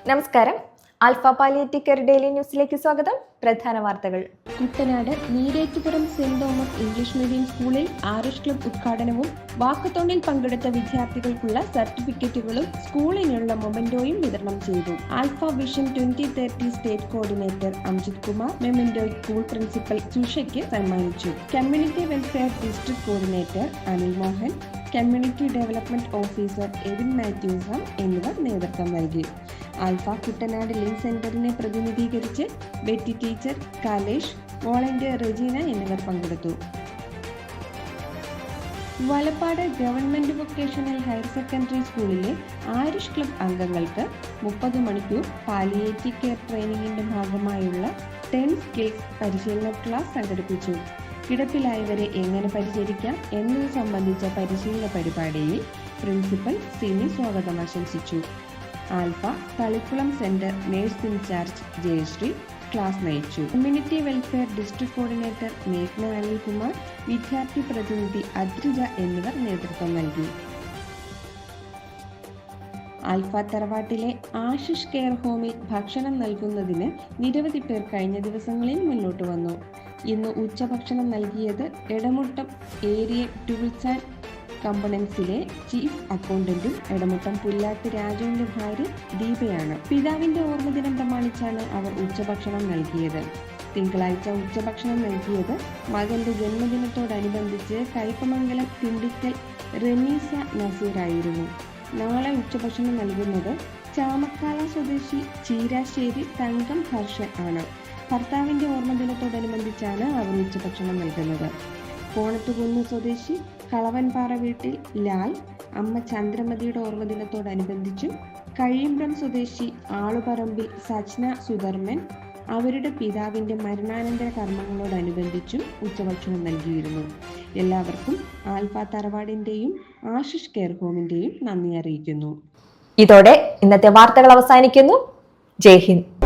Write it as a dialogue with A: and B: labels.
A: നമസ്കാരം. Alpha palliative care daily ന്യൂസിലേക്ക് സ്വാഗതം. പ്രധാന വാർത്തകൾ.
B: Kuttanad Neerettupuram saint Thomas English medium സ്കൂളിൽ ആരുഷ് ക്ലബ് ഉദ്ഘാടനവും വാക്കത്തോണിൽ പങ്കെടുത്ത വിദ്യാർത്ഥികൾക്കുള്ള സർട്ടിഫിക്കറ്റുകളും സ്കൂളിനുള്ള മൊമെന്റോയും വിതരണം ചെയ്തു. Alpha vision 2030 state coordinator Amjith Kumar memento school principal സുഷയ്ക്ക് സമ്മാനിച്ചു. Community welfare district coordinator Anil Mohan, community development officer Evin മാത്യൂസം എന്നിവർ നേതൃത്വം നൽകി. ആൽഫ കുട്ടനാട് ലിങ്ക് സെന്ററിനെ പ്രതിനിധീകരിച്ച് ബെറ്റി ടീച്ചർ, കാലേഷ്, വോളണ്ടിയർ റെജീന എന്നിവർ പങ്കെടുത്തു. Valappad government vocational higher secondary സ്കൂളിലെ ആരുഷ് ക്ലബ് അംഗങ്ങൾക്ക് 30 മണിക്കൂർ പാലിയേറ്റീവ് കെയർ ട്രെയിനിങ്ങിന്റെ ഭാഗമായുള്ള 10 സ്കിൽസ് പരിശീലന ക്ലാസ് സംഘടിപ്പിച്ചു. കിടപ്പിലായവരെ എങ്ങനെ പരിചരിക്കാം എന്നത് സംബന്ധിച്ച പരിശീലന പരിപാടിയിൽ പ്രിൻസിപ്പൽ സിനി സ്വാഗതം ആശംസിച്ചു. Alpha Thalikkulam centre nurse in charge Jayashree class നയിച്ചു. കമ്മ്യൂണിറ്റി വെൽഫെയർ ഡിസ്ട്രിക്ട് കോർഡിനേറ്റർ മേഘ്ന അനിൽകുമാർ, വിദ്യാർത്ഥി പ്രതിനിധി അദ്രിജ എന്നിവർ നേതൃത്വം നൽകി. ആൽഫ തറവാട്ടിലെ ആശിഷ് കെയർ ഹോമിൽ ഭക്ഷണം നൽകുന്നതിന് നിരവധി പേർ കഴിഞ്ഞ ദിവസങ്ങളിൽ മുന്നോട്ട് വന്നു. ഇന്ന് ഉച്ചഭക്ഷണം നൽകിയത് എടമുട്ടം ഏരിയ ടൂൾസ് ആൻഡ് കമ്പണൻസിലെ ചീഫ് അക്കൗണ്ടന്റും എടമുട്ടം പുല്ലാട്ട് രാജുവിന്റെ ഭാര്യ ദീപയാണ്. പിതാവിന്റെ ഓർമ്മദിനം പ്രമാണിച്ചാണ് അവർ ഉച്ചഭക്ഷണം നൽകിയത്. തിങ്കളാഴ്ച ഉച്ചഭക്ഷണം നൽകിയത് മകന്റെ ജന്മദിനത്തോടനുബന്ധിച്ച് കയ്പമംഗലം തിണ്ടിക്കൽ റമീസ നസീറായിരുന്നു. നാളെ ഉച്ചഭക്ഷണം നൽകുന്നത് ചാമക്കാല സ്വദേശി ചീരാശ്ശേരി തങ്കം ഹർഷൻ ആണ്. ഭർത്താവിന്റെ ഓർമ്മദിനത്തോടനുബന്ധിച്ചാണ് അവർ ഉച്ചഭക്ഷണം നൽകുന്നത്. കോണത്തുകുന്ന് സ്വദേശി കളവൻപാറ വീട്ടിൽ ലാൽ, അമ്മ ചന്ദ്രമതിയുടെ ഓർമ്മദിനത്തോടനുബന്ധിച്ചും കഴിയുമ്പ്രം സ്വദേശി ആളുപറമ്പിൽ സജ്ന സുധർമ്മൻ അവരുടെ പിതാവിന്റെ മരണാനന്തര കർമ്മങ്ങളോടനുബന്ധിച്ചും ഉച്ചഭക്ഷണം നൽകിയിരുന്നു. എല്ലാവർക്കും ആൽഫ തറവാടിന്റെയും ആശിഷ് കെയർ ഹോമിന്റെയും നന്ദി അറിയിക്കുന്നു.
A: ഇതോടെ ഇന്നത്തെ വാർത്തകൾ അവസാനിക്കുന്നു. ജയ് ഹിന്ദ്.